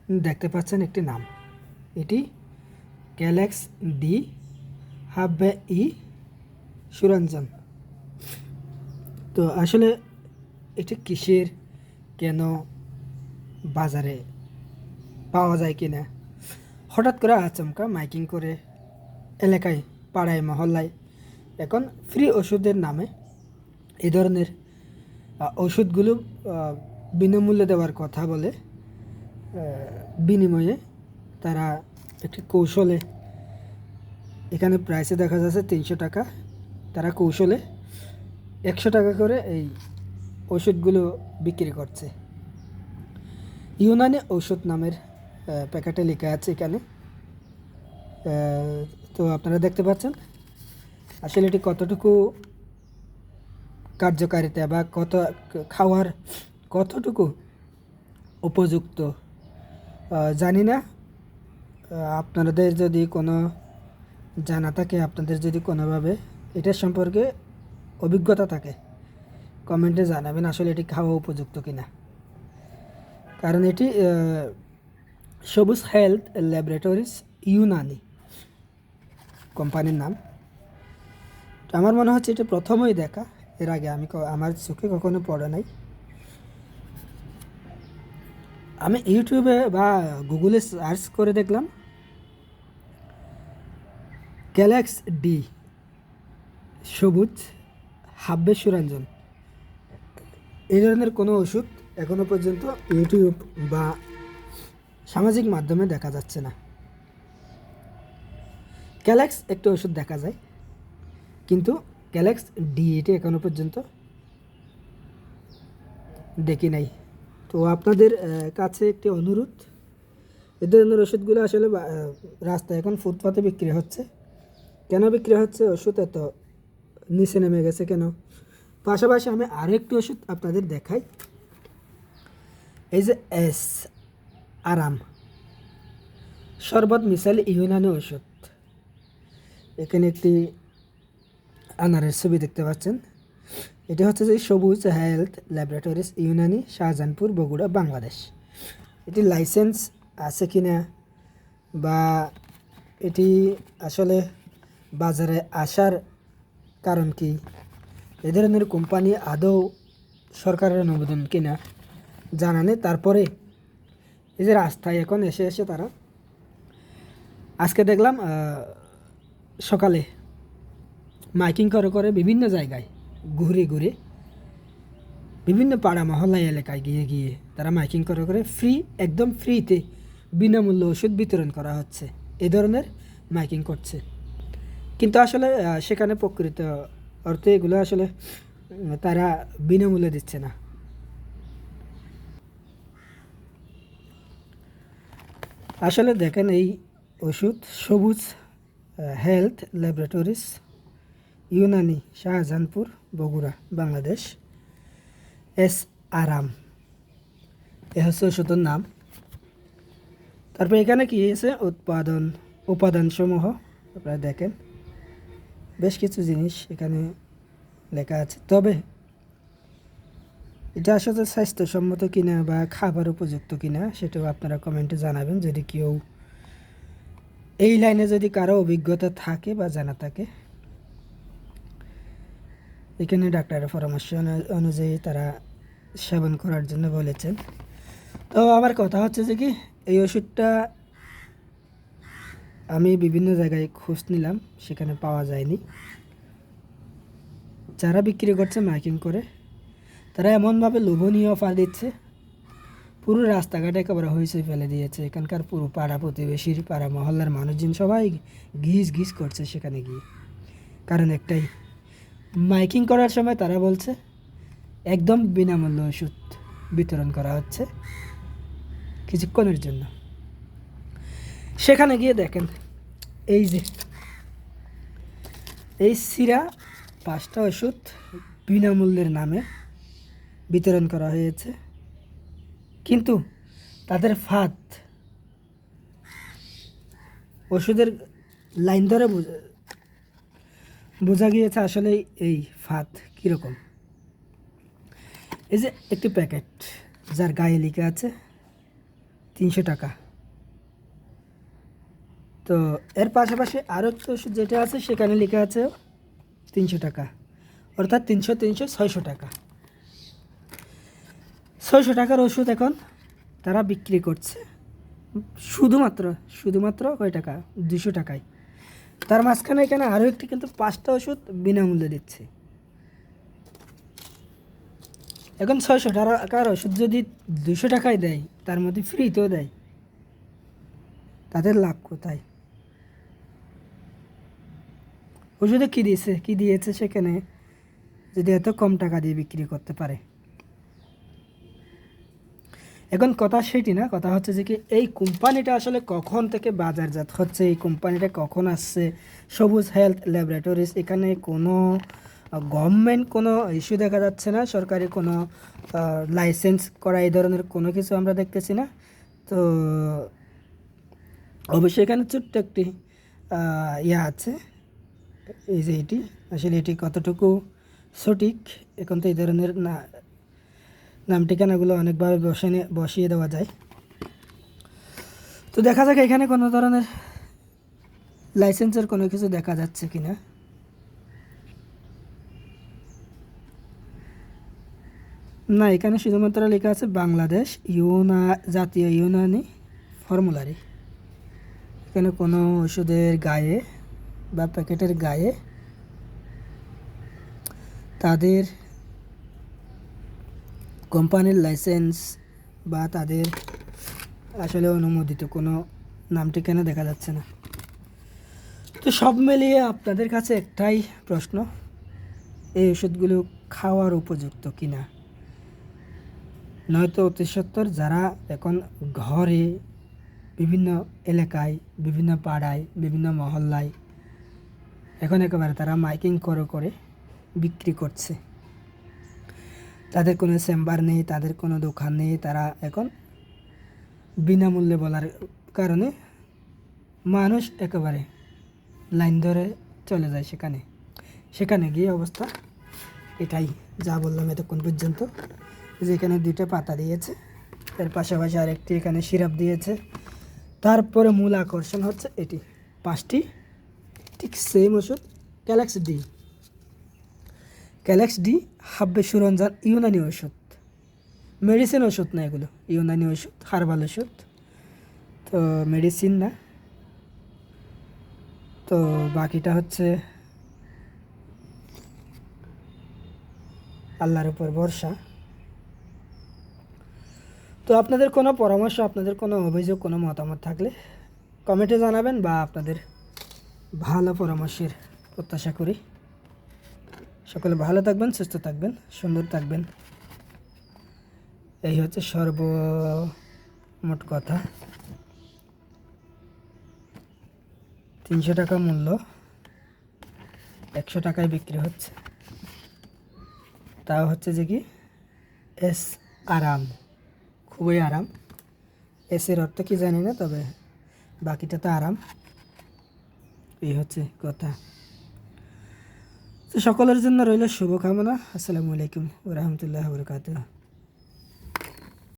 দেখতে পাচ্ছেন একটি নাম, এটি ক্যালেক্স ডি হাব্বে ই সুরঞ্জন। তো আসলে এটি কিসের, কেন, বাজারে পাওয়া যায় কিনা, হঠাৎ করে আচমকা মাইকিং করে এলাকায়, পাড়ায়, মহল্লায় এখন ফ্রি ওষুধের নামে এই ধরনের ওষুধগুলো বিনামূল্যে দেওয়ার কথা বলে বিনিময়ে তারা একটি কৌশলে, এখানে প্রাইসে দেখা যাচ্ছে 300 টাকা, তারা কৌশলে 100 টাকা করে এই ওষুধগুলো বিক্রি করছে। ইউনানি ঔষধ নামের প্যাকেটে লেখা আছে এখানে। তো আপনারা দেখতে পাচ্ছেন আসলে এটি কতটুকু কার্যকারিতা বা খাওয়ার কতটুকু উপযুক্ত জানি না। আপনাদের যদি কোনো জানা থাকে, আপনাদের যদি কোনোভাবে এটার সম্পর্কে অভিজ্ঞতা থাকে, কমেন্টে জানাবেন আসলে এটি খাওয়া উপযুক্ত কিনা। কারণ এটি সবুজ হেলথ ল্যাবরেটরিজ ইউনানি কোম্পানির নাম। তো আমার মনে হচ্ছে এটা প্রথমই দেখা, এর আগে আমার চোখে কখনো পড়ে নাই। আমি ইউটিউবে বা গুগলে সার্চ করে দেখলাম ক্যালেক্স ডি সবুজ হাব্বে সুরঞ্জন, এই ধরনের কোনো ওষুধ এখনো পর্যন্ত ইউটিউব বা সামাজিক মাধ্যমে দেখা যাচ্ছে না। ক্যালেক্স একটা ওষুধ দেখা যায়, কিন্তু ক্যালেক্স ডি এটি এখনো পর্যন্ত দেখি নাই। তো আপনাদের কাছে একটি অনুরোধ, এ ধরনের ওষুধগুলো আসলে রাস্তায় এখন ফুটপাতে বিক্রি হচ্ছে। কেন বিক্রি হচ্ছে? ওষুধ এত নিচে নেমে গেছে কেন? পাশাপাশি আমি আরও একটি ওষুধ আপনাদের দেখাই। এই যে এস আরাম শরবত মিসাইল ইউনানি ওষুধ, এখানে একটি আনারের ছবি দেখতে পাচ্ছেন। এটা হচ্ছে যে সবুজ হেলথ ল্যাবরেটরিজ ইউনানি, শাহজাহানপুর, বগুড়া, বাংলাদেশ। এটি লাইসেন্স আছে কিনা বা এটি আসলে বাজারে আসার কারণ কি, এ ধরনের কোম্পানি আদৌ সরকারের অনুমোদন কিনা জানা নেই। তারপরে এই যে রাস্তায় এখন এসে এসে তারা, আজকে দেখলাম সকালে মাইকিং করে করে বিভিন্ন জায়গায় ঘুরে ঘুরে বিভিন্ন পাড়া মহল্লা এলাকায় গিয়ে গিয়ে তারা মাইকিং করে করে একদম ফ্রিতে বিনামূল্যে ওষুধ বিতরণ করা হচ্ছে, এ ধরনের মাইকিং করছে। কিন্তু আসলে সেখানে প্রকৃত অর্থে এগুলো আসলে তারা বিনামূল্যে দিচ্ছে না। আসলে দেখেন এই ওষুধ সবুজ health laboratories Unani, Shahjahanpur, Bogura, Bangladesh, S আরাম, এ হচ্ছে ওষুধের নাম। তারপর এখানে কি হয়েছে উপাদানসমূহ আপনারা দেখেন, বেশ কিছু জিনিস এখানে লেখা আছে। তবে এটা আসলে স্বাস্থ্যসম্মত কিনা বা খাবার উপযুক্ত কিনা সেটাও আপনারা কমেন্টে জানাবেন, যদি কেউ এই লাইনে যদি কারো অভিজ্ঞতা থাকে বা জানা থাকে। এখানে ডাক্তারের পরামর্শ অনুযায়ী তারা সেবন করার জন্য বলেছেন। তো আমার কথা হচ্ছে যে কি, এই ওষুধটা আমি বিভিন্ন জায়গায় খোঁজ নিলাম, সেখানে পাওয়া যায়নি। যারা বিক্রি করছে মাইকিং করে, তারা এমনভাবে লোভনীয় অফার দিচ্ছে, পুরো রাস্তাঘাটে একেবারে হইচই ফেলে দিয়েছে। এখানকার পুরো পাড়া প্রতিবেশীর, পাড়া মহল্লার মানুষজন সবাই ঘিস ঘিস করছে সেখানে গিয়ে। কারণ একটাই, মাইকিং করার সময় তারা বলছে একদম বিনামূল্যে ওষুধ বিতরণ করা হচ্ছে কিছুক্ষণের জন্য। সেখানে গিয়ে দেখেন এই যে এই সিরা 5টা ওষুধ বিনামূল্যের নামে বিতরণ করা হয়েছে, কিন্তু তাদের ফাঁদ, ওষুধের লাইন ধরে বোঝা গিয়েছে আসলে এই ফাঁদ কীরকম। এই যে একটি প্যাকেট যার গায়ে লেখা আছে 300 টাকা। তো এর পাশাপাশি আরও একটা ওষুধ যেটা আছে সেখানে লেখা আছে 300 টাকা, অর্থাৎ 300 300 600 টাকা। 600 টাকার ওষুধ এখন তারা বিক্রি করছে শুধুমাত্র কয় টাকা, 200 টাকায়। তার মাঝখানে এখানে আরও একটি কিন্তু 5টা ওষুধ বিনামূল্যে দিচ্ছে। এখন 600 টাকার ওষুধ যদি 200 টাকায় দেয়, তার মধ্যে ফ্রিতেও দেয়, তাদের লাভ কোথায়? ওষুধে কী দিয়েছে সেখানে, যদি এত কম টাকা দিয়ে বিক্রি করতে পারে। এখন কথা সেটি না, কথা হচ্ছে যে কি এই কোম্পানিটা আসলে কখন থেকে বাজারজাত হচ্ছে, এই কোম্পানিটা কখন আসছে। সবুজ হেলথ ল্যাবরেটরিজ, এখানে কোনো গভর্নমেন্ট কোনো ইস্যু দেখা যাচ্ছে না, সরকারি কোনো লাইসেন্স করা এই ধরনের কোনো কিছু আমরা দেখতেছি না। তো অবশ্যই এখানে ছোট্ট একটি ইয়া আছে, এই যে এটি আসলে এটি কতটুকু সঠিক, এখন তো এই ধরনের নাম ঠিকানাগুলো অনেকভাবে বসিয়ে দেওয়া যায়। তো দেখা যাক এখানে কোনো ধরনের লাইসেন্সের কোনো কিছু দেখা যাচ্ছে কিনা। না, এখানে শুধুমাত্র লেখা আছে বাংলাদেশ জাতীয় ইউনানি ফর্মুলারি। এখানে কোনো ওষুধের গায়ে বা প্যাকেটের গায়ে তাদের কোম্পানির লাইসেন্স বা তাদের আসলে অনুমোদিত কোনো নাম ঠিকানা দেখা যাচ্ছে না। তো সব মিলিয়ে আপনাদের কাছে একটাই প্রশ্ন, এই ওষুধগুলো খাওয়ার উপযুক্ত কিনা। নয়তো অতি সত্বর যারা এখন ঘরে, বিভিন্ন এলাকায়, বিভিন্ন পাড়ায়, বিভিন্ন মহল্লায় এখন একেবারে তারা মাইকিং করে বিক্রি করছে। তাদের কোনো চেম্বার নেই, তাদের কোনো দোকান নেই, তারা এখন বিনামূল্যে বলার কারণে মানুষ একেবারে লাইন ধরে চলে যায় সেখানে গিয়ে অবস্থা এটাই যা বললাম এতক্ষণ পর্যন্ত। যেখানে 2টা পাতা দিয়েছে, এর পাশাপাশি আরেকটি এখানে সিরাপ দিয়েছে, তারপরে মূল আকর্ষণ হচ্ছে এটি 5টি ঠিক সেম ওষুধ ক্যালাক্স ডি হাব্বে সুরঞ্জান, ইউনানি ওষুধ, মেডিসিন ওষুধ না, এগুলো ইউনানি ওষুধ, হার্বাল ওষুধ, তো মেডিসিন না। তো বাকিটা হচ্ছে আল্লাহর উপর ভরসা। তো আপনাদের কোনো পরামর্শ, আপনাদের কোনো অভিযোগ, কোনো মতামত থাকলে কমেন্টে জানাবেন, বা আপনাদের ভালো পরামর্শের প্রত্যাশা করি। সকলে ভালো থাকবেন, সুস্থ থাকবেন, সুন্দর থাকবেন, এই হচ্ছে সর্বমোট কথা। 300 টাকা মূল্য, 100 টাকায় বিক্রি হচ্ছে। তাও হচ্ছে যে কি আরাম, খুবই আরাম। এর অর্থ কি জানি না, তবে বাকিটা তো আরাম, এই হচ্ছে কথা। তো সকলের জন্য রইল শুভকামনা। আসসালামু আলাইকুম ওয়া রাহমাতুল্লাহি ওয়া বারাকাতুহু।